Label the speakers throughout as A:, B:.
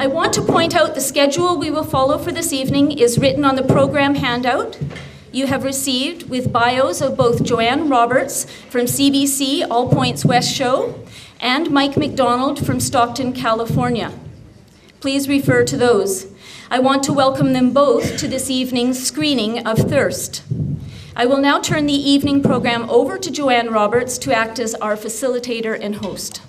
A: I want to point out the schedule we will follow for this evening is written on the program handout you have received with bios of both Joanne Roberts from CBC All Points West Show and Mike McDonald from Stockton, California. Please refer to those. I want to welcome them both to this evening's screening of Thirst. I will now turn the evening program over to Joanne Roberts to act as our facilitator and host.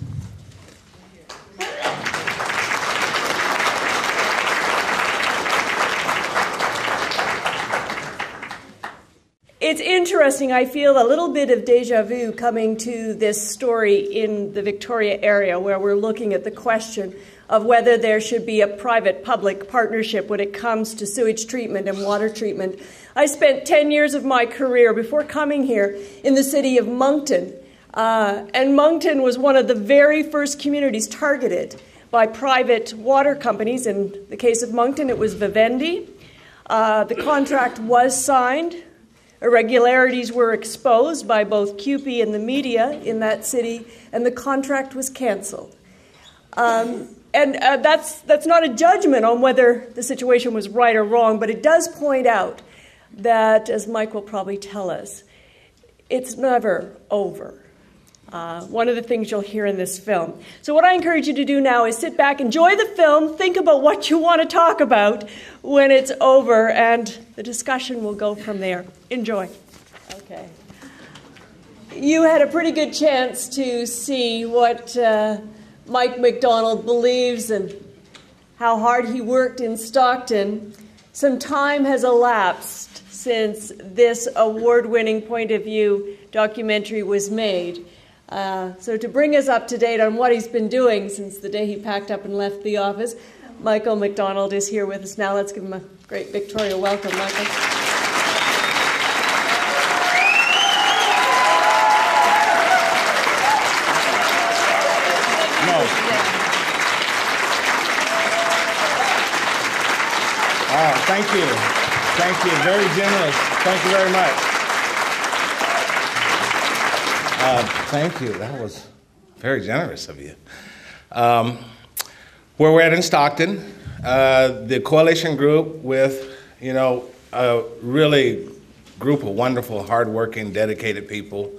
B: It's interesting, I feel a little bit of deja vu coming to this story in the Victoria area where we're looking at the question of whether there should be a private-public partnership when it comes to sewage treatment and water treatment. I spent 10 years of my career before coming here in the city of Moncton, and Moncton was one of the very first communities targeted by private water companies. In the case of Moncton, it was Vivendi. The contract was signed. Irregularities were exposed by both C.U.P.E and the media in that city, and the contract was canceled. That's not a judgment on whether the situation was right or wrong, but it does point out that, as Mike will probably tell us, it's never over. One of the things you'll hear in this film. So what I encourage you to do now is sit back, enjoy the film, think about what you want to talk about when it's over, and the discussion will go from there. Enjoy. Okay. You had a pretty good chance to see what Mike McDonald believes and how hard he worked in Stockton. Some time has elapsed since this award-winning point of view documentary was made. So to bring us up to date on what he's been doing since the day he packed up and left the office, Michael McDonald is here with us now. Let's give him a great Victoria welcome, Michael.
C: Thank you. Thank you. Very generous. Thank you very much. Thank you. That was very generous of you. Where we're at in Stockton, the coalition group with, a really group of wonderful, hardworking, dedicated people.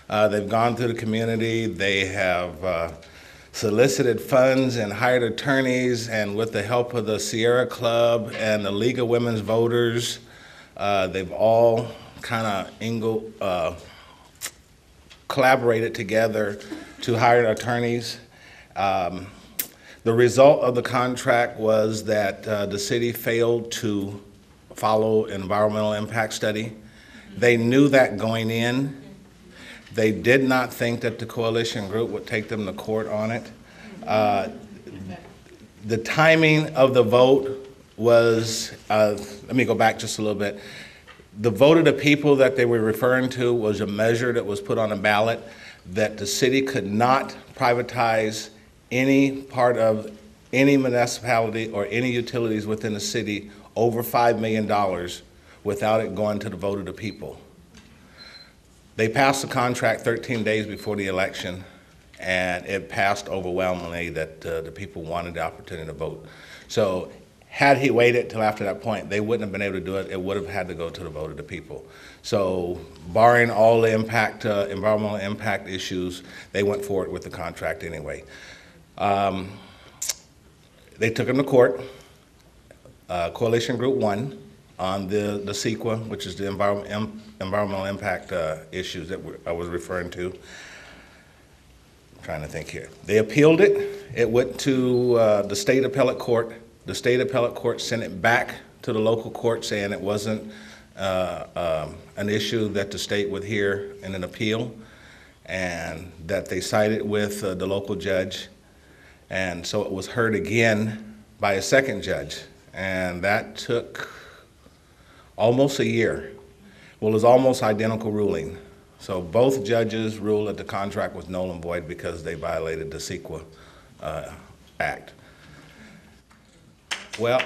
C: They've gone through the community. They have solicited funds and hired attorneys, and with the help of the Sierra Club and the League of Women's Voters, they've all kind of collaborated together to hire attorneys. The result of the contract was that the city failed to follow an environmental impact study. They knew that going in. They did not think that the coalition group would take them to court on it. The timing of the vote was, let me go back just a little bit. The vote of the people that they were referring to was a measure that was put on a ballot that the city could not privatize any part of any municipality or any utilities within the city over $5 million without it going to the vote of the people. They passed the contract 13 days before the election, and it passed overwhelmingly that the people wanted the opportunity to vote. So had he waited till after that point, they wouldn't have been able to do it. It would have had to go to the vote of the people. So barring all the impact, environmental impact issues, they went forward with the contract anyway. They took him to court. Coalition Group won on the CEQA, which is the environmental impact issues that I was referring to. I'm trying to think here. They appealed it. It went to the state appellate court. The state appellate court sent it back to the local court saying it wasn't an issue that the state would hear in an appeal, and that they sided with the local judge. And so it was heard again by a second judge, and that took almost a year. Well, it was almost identical ruling. So both judges ruled that the contract was null and void because they violated the CEQA Act. Well,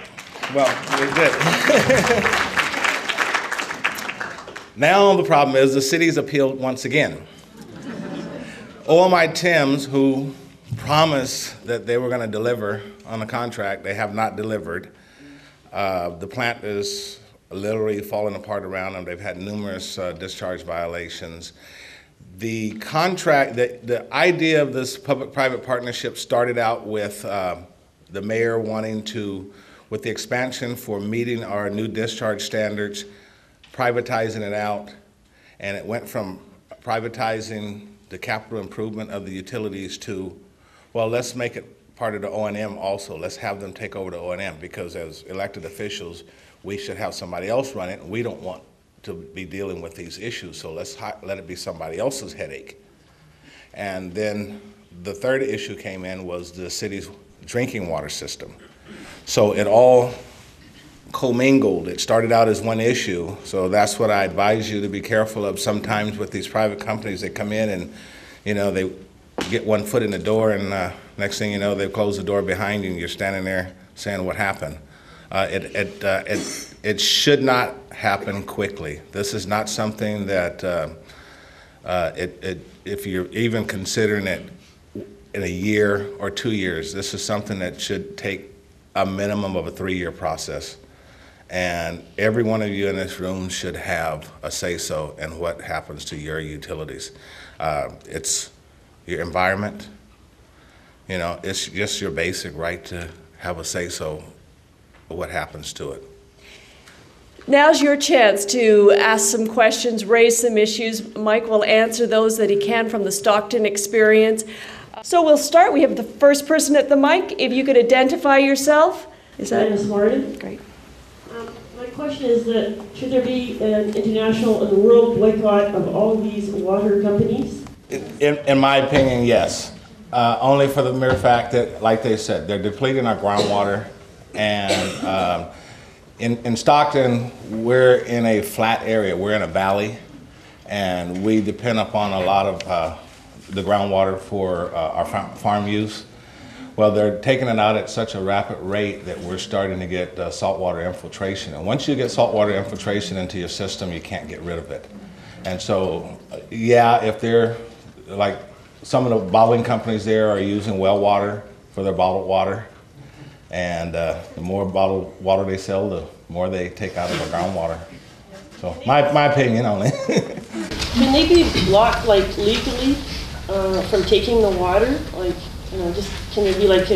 C: we did. Now the problem is the city's appealed once again. OMI Timms, who promised that they were going to deliver on the contract. They have not delivered. The plant is literally falling apart around them. They've had numerous discharge violations. The contract, the idea of this public-private partnership started out with the mayor wanting to, with the expansion for meeting our new discharge standards, privatizing it out, and it went from privatizing the capital improvement of the utilities to, well, let's make it part of the O&M also. Let's have them take over the O&M, because as elected officials, we should have somebody else run it, and we don't want to be dealing with these issues, so let's let it be somebody else's headache. And then the third issue came in was the city's drinking water system. So it all commingled. It started out as one issue, so that's what I advise you to be careful of sometimes with these private companies. They come in and, you know, they get one foot in the door, and next thing you know, they close the door behind you, and you're standing there saying, what happened? It should not happen quickly. This is not something that, if you're even considering it in a year or 2 years, this is something that should take a minimum of a 3-year process. And every one of you in this room should have a say-so in what happens to your utilities. It's your environment, you know, it's just your basic right to have a say-so of what happens to it.
B: Now's your chance to ask some questions, raise some issues. Mike will answer those that he can from the Stockton experience. So we'll start. We have the first person at the mic. If you could identify yourself. Is that
D: Ms. Martin?
B: Great.
D: My question is that should there be an international and world boycott of all these water companies?
C: In my opinion, yes. Only for the mere fact that, like they said, they're depleting our groundwater. And in Stockton, we're in a flat area. We're in a valley, and we depend upon a lot of the groundwater for our farm use. Well, they're taking it out at such a rapid rate that we're starting to get saltwater infiltration. And once you get saltwater infiltration into your system, you can't get rid of it. And so, yeah, if they're, like some of the bottling companies there are using well water for their bottled water. And the more bottled water they sell, the more they take out of the groundwater. So, my opinion only.
D: Can they be blocked, like, legally from taking the water? Like, you know, just can there be like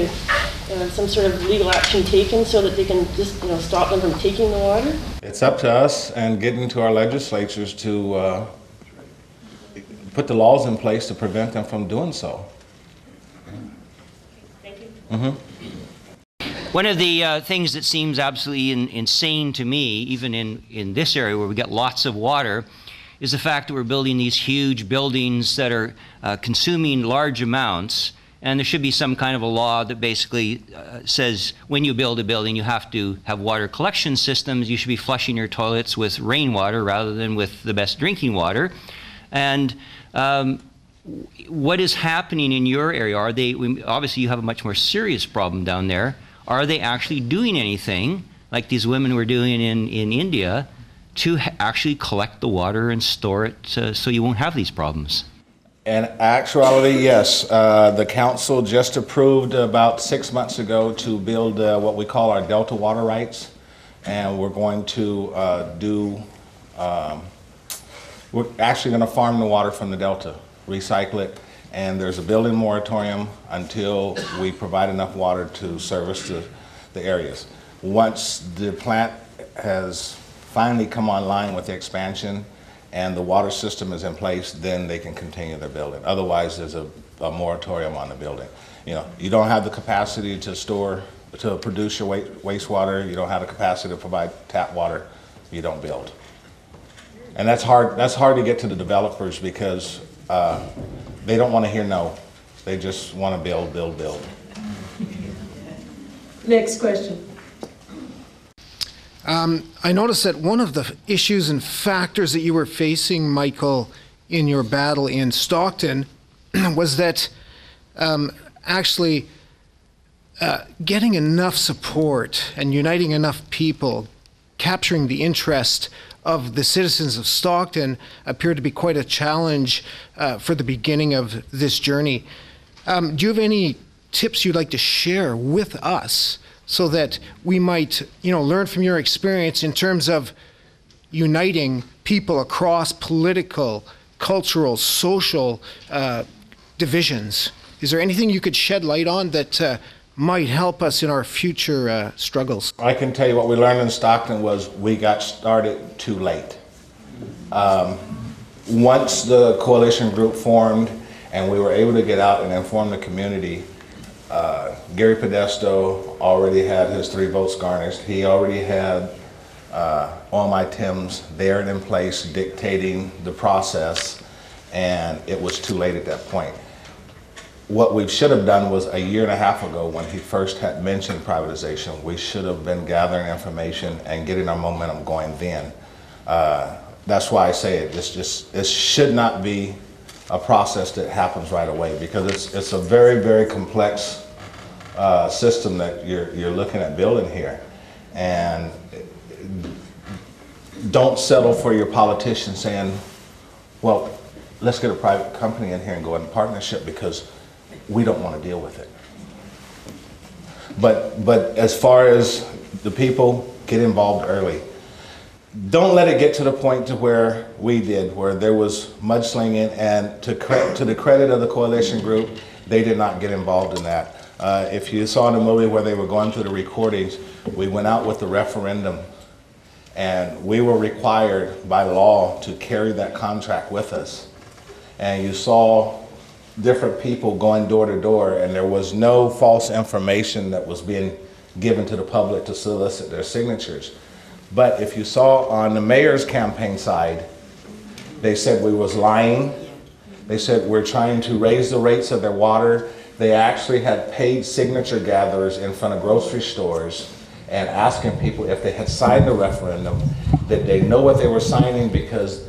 D: some sort of legal action taken so that they can just, you know, stop them from taking the water?
C: It's up to us and getting to our legislatures to put the laws in place to prevent them from doing so.
D: Thank you.
C: Mm-hmm.
E: One of the things that seems absolutely insane to me, even in this area where we get lots of water, is the fact that we're building these huge buildings that are consuming large amounts. And there should be some kind of a law that basically says when you build a building, you have to have water collection systems. You should be flushing your toilets with rainwater rather than with the best drinking water. And what is happening in your area? Are they, obviously you have a much more serious problem down there. Are they actually doing anything, like these women were doing in India, to actually collect the water and store it so you won't have these problems?
C: In actuality, yes. The council just approved about 6 months ago to build what we call our Delta water rights. And we're going to we're actually going to farm the water from the Delta, recycle it. And there's a building moratorium until we provide enough water to service the areas. Once the plant has finally come online with the expansion, and the water system is in place, then they can continue their building. Otherwise, there's a moratorium on the building. You know, you don't have the capacity to produce your wastewater, you don't have the capacity to provide tap water, you don't build. And that's hard to get to the developers because they don't want to hear no. They just want to build, build, build.
B: Next question.
F: I noticed that one of the issues and factors that you were facing, Michael, in your battle in Stockton was that actually getting enough support and uniting enough people, capturing the interest of the citizens of Stockton appeared to be quite a challenge for the beginning of this journey. Do you have any tips you'd like to share with us so that we might, learn from your experience in terms of uniting people across political, cultural, social divisions? Is there anything you could shed light on that might help us in our future struggles?
C: I can tell you what we learned in Stockton was we got started too late. Once the coalition group formed and we were able to get out and inform the community, Gary Podesto already had his 3 votes garnished. He already had all my Tims there and in place dictating the process, and it was too late at that point. What we should have done was a year and a half ago when he first had mentioned privatization, we should have been gathering information and getting our momentum going then. That's why I say it should not be a process that happens right away, because it's a very, very complex system that you're looking at building here. And don't settle for your politician saying, well, let's get a private company in here and go in partnership because we don't want to deal with it. But as far as the people, get involved early. Don't let it get to the point to where we did, where there was mudslinging, and to the credit of the coalition group, they did not get involved in that. If you saw in the movie where they were going through the recordings, we went out with the referendum, and we were required by law to carry that contract with us. And you saw different people going door to door, and there was no false information that was being given to the public to solicit their signatures. But if you saw on the mayor's campaign side, they said we was lying. They said we're trying to raise the rates of their water. They actually had paid signature gatherers in front of grocery stores and asking people if they had signed the referendum, that they know what they were signing, because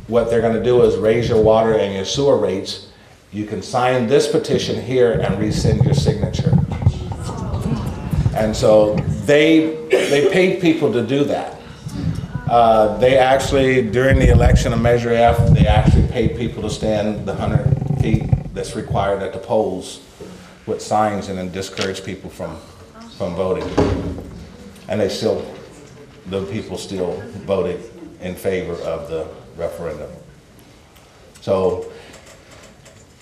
C: what they're going to do is raise your water and your sewer rates. You can sign this petition here and rescind your signature. And so they paid people to do that. They actually, during the election of Measure F, they actually paid people to stand the 100 feet that's required at the polls with signs and then discourage people from voting. And the people still voted in favor of the referendum. So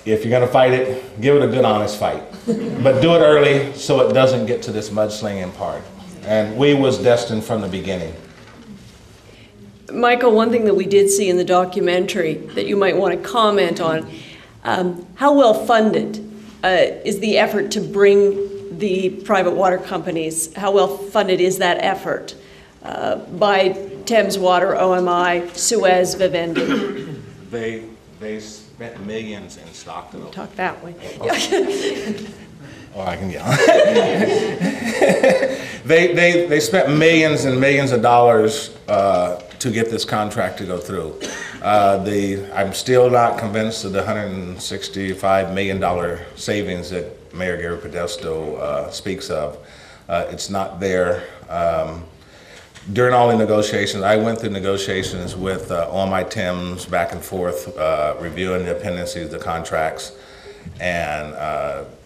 C: if you're going to fight it, give it a good, honest fight. But do it early so it doesn't get to this mudslinging part. And we was destined from the beginning.
B: Michael, one thing that we did see in the documentary that you might want to comment on, how well funded is the effort to bring the private water companies, how well funded is that effort by Thames Water, OMI, Suez, Vivendi?
C: They spent millions in Stockton.
B: Talk that way.
C: Or I can yell. They spent millions and millions of dollars to get this contract to go through. I'm still not convinced of the $165 million savings that Mayor Gary Podesto speaks of. It's not there. During all the negotiations, I went through negotiations with all my Tims back and forth, reviewing the appendices of the contracts, and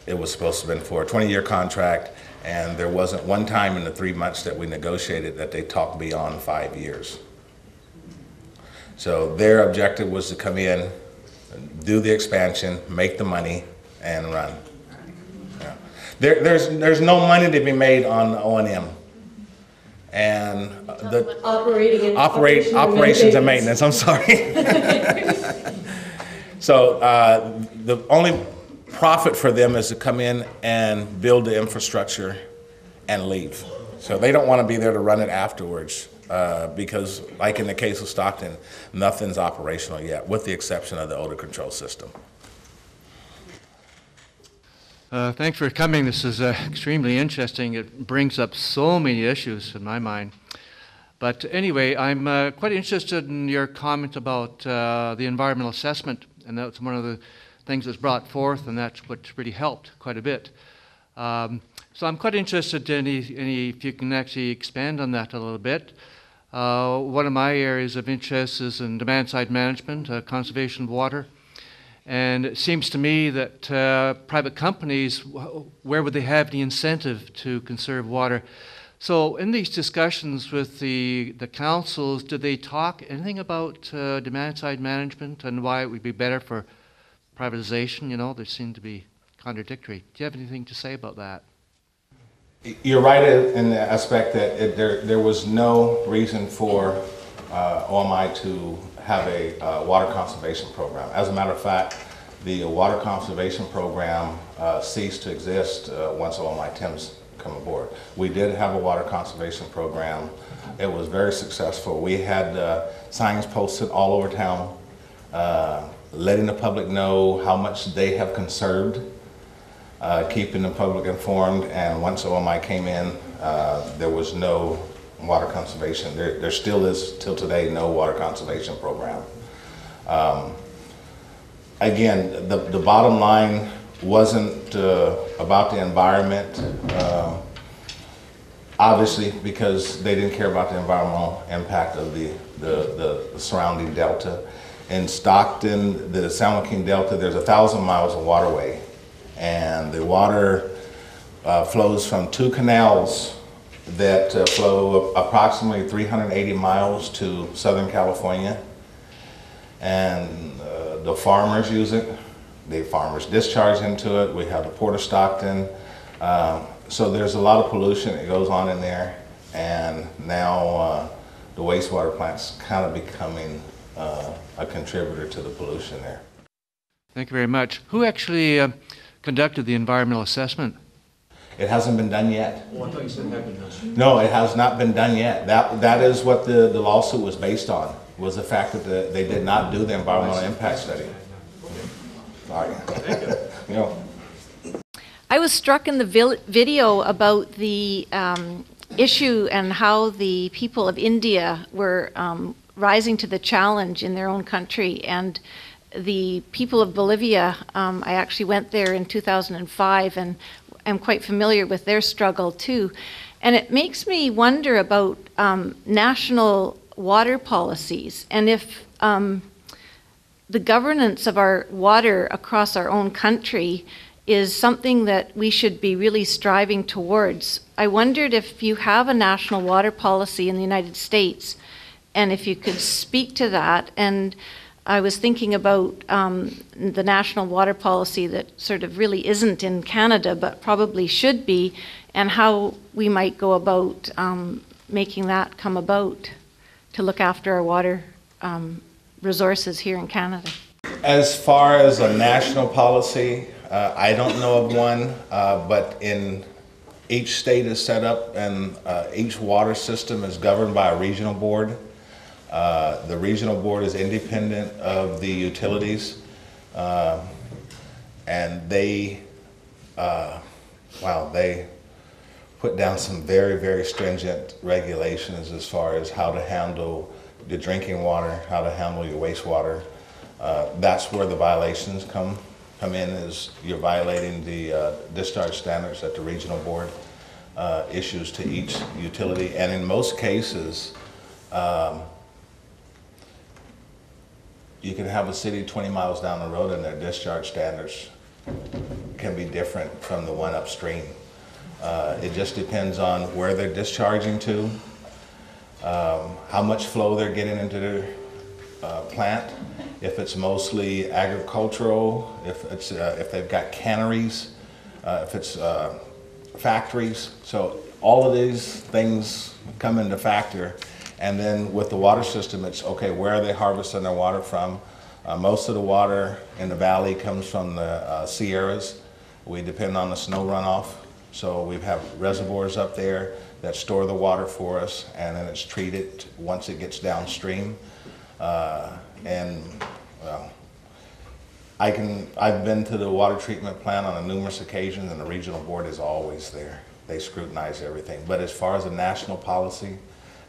C: it was supposed to have been for a 20-year contract, and there wasn't one time in the 3 months that we negotiated that they talked beyond 5 years. So their objective was to come in, do the expansion, make the money, and run. Yeah. There's no money to be made on O&M. And the operations and maintenance, I'm sorry. So the only profit for them is to come in and build the infrastructure and leave. So they don't want to be there to run it afterwards because, like in the case of Stockton, nothing's operational yet, with the exception of the odor control system.
G: Thanks for coming. This is extremely interesting. It brings up so many issues in my mind. But anyway, I'm quite interested in your comment about the environmental assessment, and that's one of the things that's brought forth, and that's what's really helped quite a bit. So I'm quite interested in if you can actually expand on that a little bit. One of my areas of interest is in demand-side management, conservation of water. And it seems to me that private companies, where would they have the incentive to conserve water? So in these discussions with the councils, did they talk anything about demand-side management and why it would be better for privatization? You know, they seem to be contradictory. Do you have anything to say about that?
C: You're right in the aspect that there was no reason for OMI to have a water conservation program. As a matter of fact, the water conservation program ceased to exist once OMI Thames come aboard. We did have a water conservation program. It was very successful. We had signs posted all over town, letting the public know how much they have conserved, keeping the public informed, and once OMI came in, there was no water conservation. There still is, till today, no water conservation program. Again, the bottom line wasn't about the environment, obviously, because they didn't care about the environmental impact of the surrounding delta. In Stockton, the San Joaquin Delta, there's 1,000 miles of waterway, and the water flows from 2 canals that flow approximately 380 miles to Southern California, and the farmers use it. The farmers discharge into it. We have the Port of Stockton. So there's a lot of pollution that goes on in there, and now the wastewater plant's kind of becoming a contributor to the pollution there.
G: Thank you very much. Who actually conducted the environmental assessment?
C: It hasn't been done yet.
G: Oh, I thought you said it had been done.
C: No, it has not been done yet. That is what the lawsuit was based on, was the fact that they did not do the environmental impact study. Sorry. You know.
H: I was struck in the video about the issue and how the people of India were rising to the challenge in their own country, and the people of Bolivia, I actually went there in 2005 and am quite familiar with their struggle too. And it makes me wonder about national water policies, and if the governance of our water across our own country is something that we should be really striving towards. I wondered if you have a national water policy in the United States, and if you could speak to that. And I was thinking about the national water policy that sort of really isn't in Canada, but probably should be, and how we might go about making that come about to look after our water resources here in Canada.
C: As far as a national policy, I don't know of one, but in each state is set up, and each water system is governed by a regional board. The regional board is independent of the utilities, and they put down some very, very stringent regulations as far as how to handle the drinking water, how to handle your wastewater. That's where the violations come in, is you're violating the discharge standards that the regional board issues to each utility. And in most cases, you can have a city 20 miles down the road and their discharge standards can be different from the one upstream. It just depends on where they're discharging to, how much flow they're getting into their plant, if it's mostly agricultural, if they've got canneries, if it's factories. So all of these things come into factor. And then with the water system, it's okay, where are they harvesting their water from? Most of the water in the valley comes from the Sierras. We depend on the snow runoff. So we have reservoirs up there that store the water for us, and then it's treated once it gets downstream. I've been to the water treatment plant on numerous occasions, and the regional board is always there. They scrutinize everything. But as far as a national policy,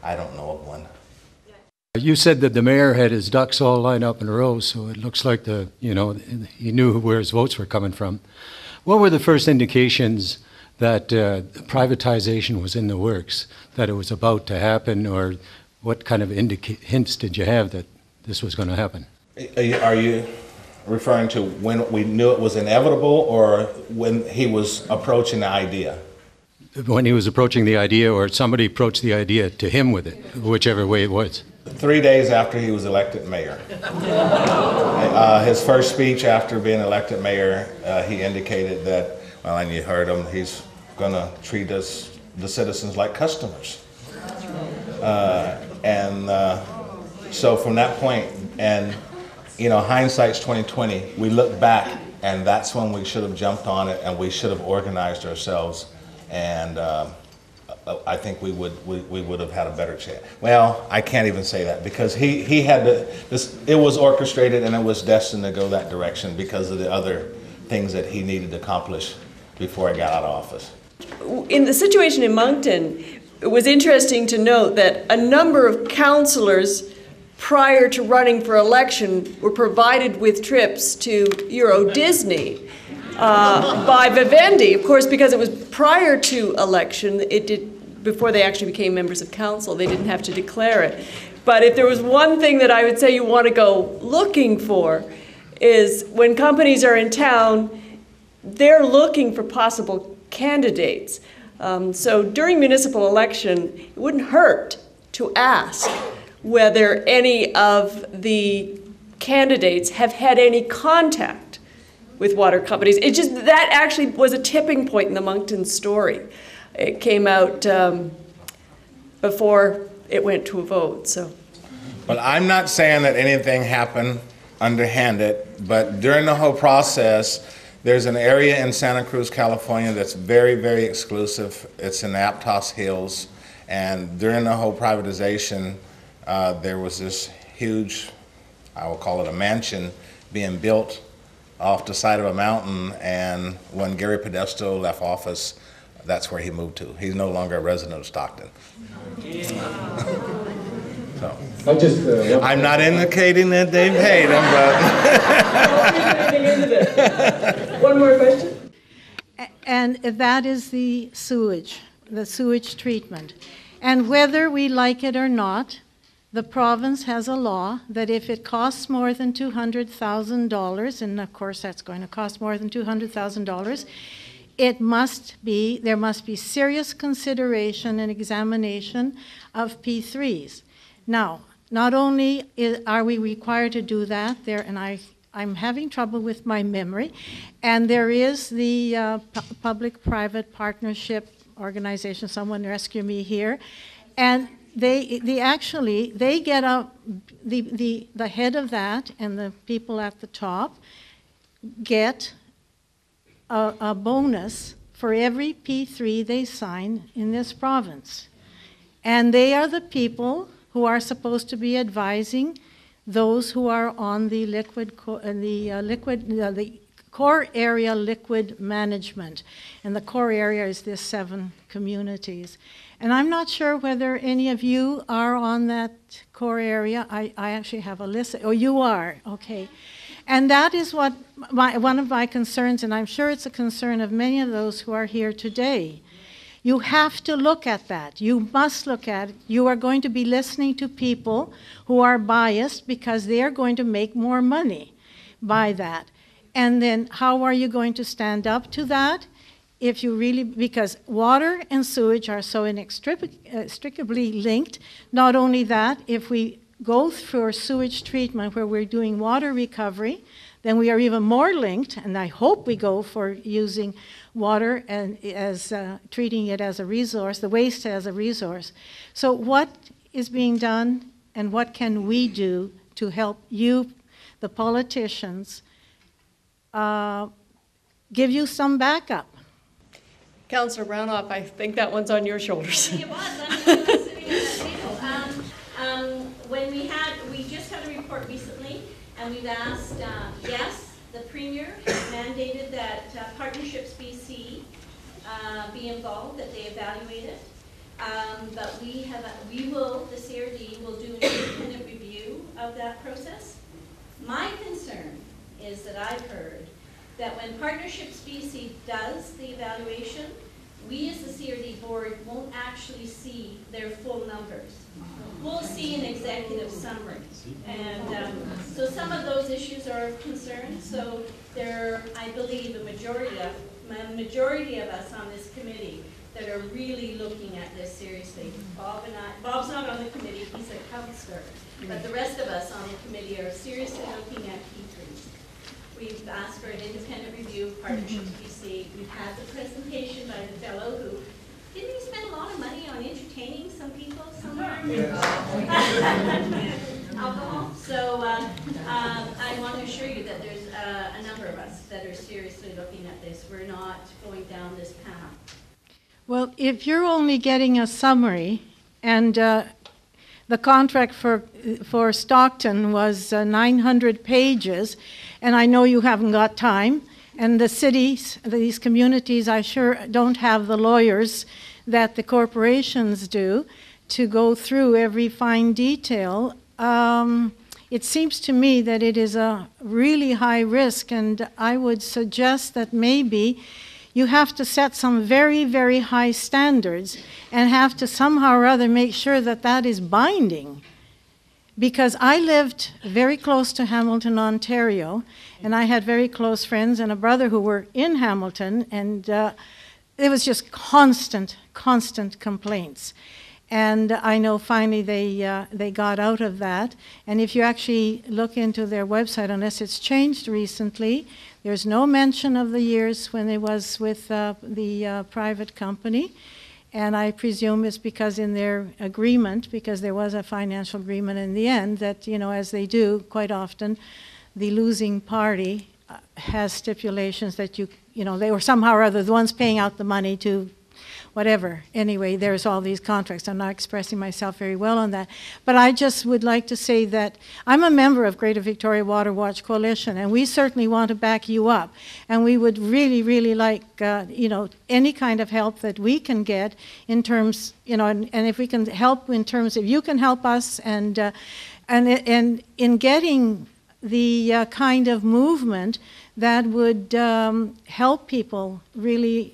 C: I don't know of one.
I: You said that the mayor had his ducks all lined up in a row, so it looks like he knew where his votes were coming from. What were the first indications that privatization was in the works, that it was about to happen, or what kind of hints did you have that this was going to happen?
C: Are you referring to when we knew it was inevitable, or when he was approaching the idea?
I: When he was approaching the idea, or somebody approached the idea to him with it, whichever way it was.
C: 3 days after he was elected mayor. His first speech after being elected mayor, he indicated that, well, and you heard him, he's going to treat us, the citizens, like customers. So from that point, and you know, hindsight's 2020, we look back, and that's when we should have jumped on it, and we should have organized ourselves, and I think we would have had a better chance. Well, I can't even say that, because he had to, it was orchestrated and it was destined to go that direction because of the other things that he needed to accomplish before he got out of office.
B: In the situation in Moncton, it was interesting to note that a number of councillors prior to running for election were provided with trips to Euro Disney by Vivendi, of course, because it was prior to election. It did, before they actually became members of council, they didn't have to declare it. But if there was one thing that I would say you want to go looking for, is when companies are in town, they're looking for possible candidates. So during municipal election, it wouldn't hurt to ask whether any of the candidates have had any contact with water companies. It just, that actually was a tipping point in the Moncton story. It came out before it went to a vote, so.
C: Well, I'm not saying that anything happened underhanded, but during the whole process, there's an area in Santa Cruz, California that's very, very exclusive. It's in the Aptos Hills, and during the whole privatization, there was this huge, I will call it a mansion, being built off the side of a mountain, and when Gary Podesto left office, that's where he moved to. He's no longer a resident of Stockton. So, I'm not indicating that they paid him, but...
B: One more question?
J: And that is the sewage treatment. And whether we like it or not, the province has a law that if it costs more than $200,000, and of course that's going to cost more than $200,000, there must be serious consideration and examination of P3s. Now, not only are we required to do that, I'm having trouble with my memory, and there is the public-private partnership organization, someone rescue me here, and they get the head of that and the people at the top get a bonus for every P3 they sign in this province. And they are the people who are supposed to be advising those who are on the core area liquid management. And the core area is this 7 communities. And I'm not sure whether any of you are on that core area. I actually have a list. Oh, you are, okay. And that is what one of my concerns, and I'm sure it's a concern of many of those who are here today. You have to look at that. You must look at it. You are going to be listening to people who are biased because they are going to make more money by that. And then how are you going to stand up to that? If you really, because water and sewage are so inextricably linked. Not only that, if we go for sewage treatment where we're doing water recovery, then we are even more linked, and I hope we go for using water and as treating it as a resource, the waste as a resource. So what is being done, and what can we do to help you, the politicians, give you some backup?
B: Councillor Brownoff, I think that one's on your shoulders.
A: It was. I'm sitting at that table. When we just had a report recently, and we've asked, yes, the Premier has mandated that Partnerships BC be involved, that they evaluate it. But the CRD will do an independent review of that process. My concern is that I've heard that when Partnerships BC does the evaluation, we as the CRD board won't actually see their full numbers. We'll see an executive summary. And so some of those issues are of concern. So there are, I believe, a majority of us on this committee that are really looking at this seriously. Bob's not on the committee, he's a counselor. But the rest of us on the committee are seriously looking at P3s. We've asked for an independent review of Partnerships BC. We've had the presentation by the fellow who, didn't he spend a lot of money on entertaining some people somewhere? Alcohol. So I want to assure you that there's a number of us that are seriously looking at this. We're not going down this path.
J: Well, if you're only getting a summary, and the contract for Stockton was 900 pages, and I know you haven't got time, and the cities, these communities, I sure don't have the lawyers that the corporations do to go through every fine detail. It seems to me that it is a really high risk, and I would suggest that maybe you have to set some very, very high standards and have to somehow or other make sure that that is binding. Because I lived very close to Hamilton, Ontario, and I had very close friends and a brother who were in Hamilton, and it was just constant complaints. And I know finally they got out of that. And if you actually look into their website, unless it's changed recently, there's no mention of the years when it was with the private company. And I presume it's because in their agreement, because there was a financial agreement in the end, that, you know, as they do quite often, the losing party has stipulations that you know, they were somehow or other the ones paying out the money to whatever. Anyway, there's all these contracts. I'm not expressing myself very well on that. But I just would like to say that I'm a member of Greater Victoria Water Watch Coalition, and we certainly want to back you up. And we would really, really like, you know, any kind of help that we can get in terms, you know, and if we can help in terms of, you can help us, and in getting the kind of movement that would help people really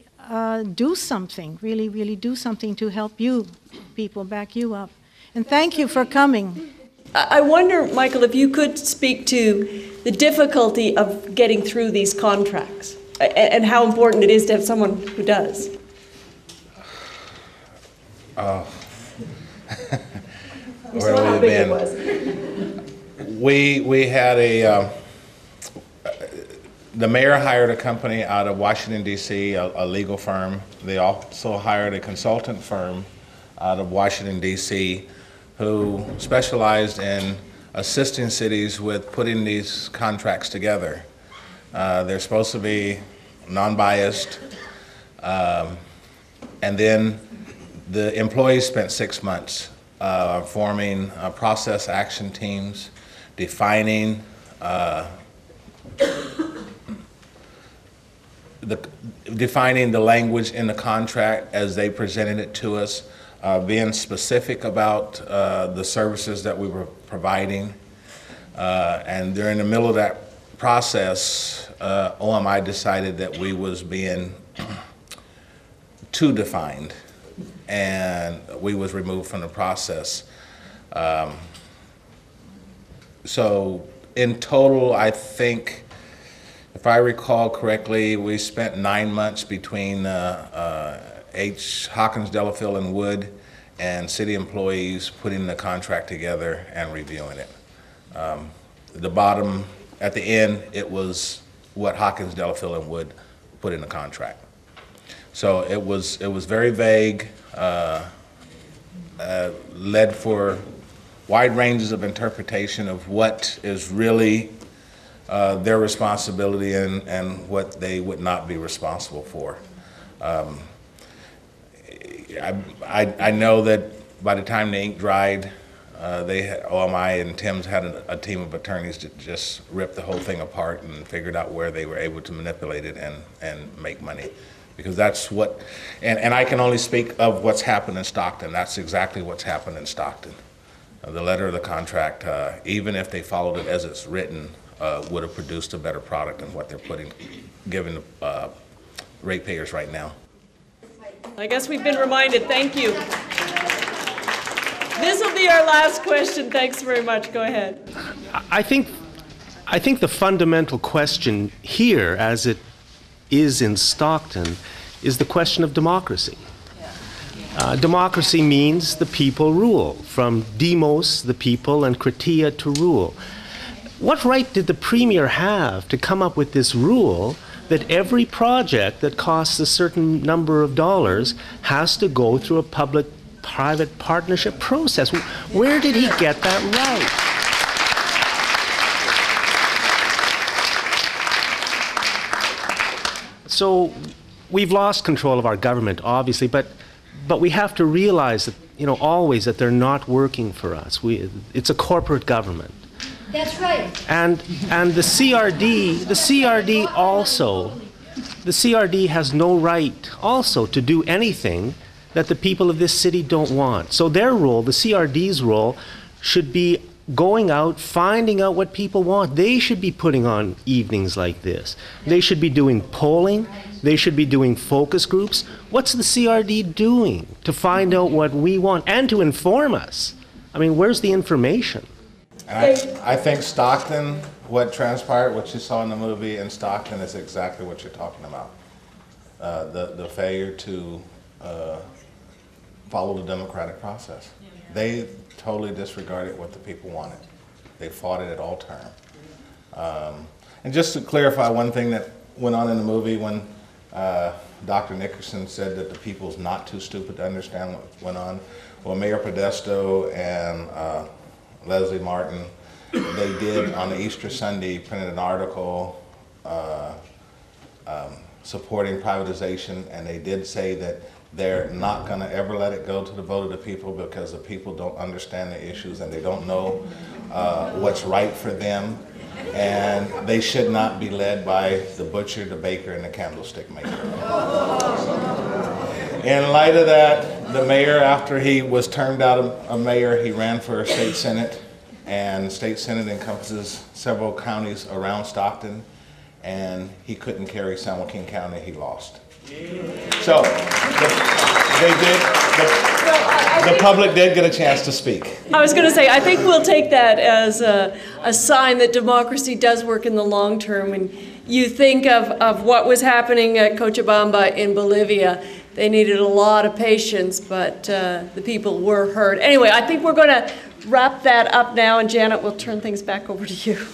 J: do something, really do something to help you people, back you up. And thank you for coming.
B: I wonder, Michael, if you could speak to the difficulty of getting through these contracts and how important it is to have someone who does.
C: Oh.
B: You saw how big it was.
C: We had the mayor hired a company out of Washington, D.C., a legal firm. They also hired a consultant firm out of Washington, D.C., who specialized in assisting cities with putting these contracts together. They're supposed to be non-biased. And then the employees spent 6 months forming process action teams, defining defining the language in the contract as they presented it to us, being specific about the services that we were providing. And during the middle of that process, OMI decided that we was being too defined, and we was removed from the process. So in total, I think, if I recall correctly, we spent 9 months between Hawkins, Delafield, and Wood and city employees putting the contract together and reviewing it. The bottom, at the end, it was what Hawkins, Delafield, and Wood put in the contract. So it was very vague, led for wide ranges of interpretation of what is really their responsibility and what they would not be responsible for. I know that by the time the ink dried, OMI and Tim's had a team of attorneys that just ripped the whole thing apart and figured out where they were able to manipulate it and make money. Because that's what, and I can only speak of what's happened in Stockton. That's exactly what's happened in Stockton. The letter of the contract, even if they followed it as it's written, would have produced a better product than what they're giving ratepayers right now.
K: This might
B: I guess we've been reminded. Thank you. This will be our last question. Thanks very much. Go ahead.
K: I think the fundamental question here, as it is in Stockton, is the question of democracy. Democracy means the people rule, from demos, the people, and kritia, to rule. What right did the Premier have to come up with this rule that every project that costs a certain number of dollars has to go through a public-private partnership process? Where did he get that right? So we've lost control of our government, obviously, but we have to realize that, always that they're not working for us. It's a corporate government.
L: That's right.
K: And the CRD has no right also to do anything that the people of this city don't want. So their role, the CRD's role, should be going out, finding out what people want. They should be putting on evenings like this. They should be doing polling. They should be doing focus groups. What's the CRD doing to find out what we want and to inform us? I mean, where's the information?
C: And I think Stockton, what transpired, what you saw in the movie in Stockton, is exactly what you're talking about. The failure to follow the democratic process. They totally disregarded what the people wanted. They fought it at all terms. And just to clarify one thing that went on in the movie when Dr. Nickerson said that the people's not too stupid to understand what went on. Well, Mayor Podesto and Leslie Martin, they did on the Easter Sunday, printed an article supporting privatization, and they did say that they're not going to ever let it go to the vote of the people because the people don't understand the issues and they don't know what's right for them, and they should not be led by the butcher, the baker, and the candlestick maker. In light of that, the mayor, after he was turned out a mayor, he ran for a state senate, and the state senate encompasses several counties around Stockton, and he couldn't carry San Joaquin County. He lost. So the public did get a chance to speak.
B: I was going to say, I think we'll take that as a sign that democracy does work in the long term. When you think of what was happening at Cochabamba in Bolivia, they needed a lot of patience, but the people were heard. Anyway, I think we're going to wrap that up now, and Janet, we'll turn things back over to you.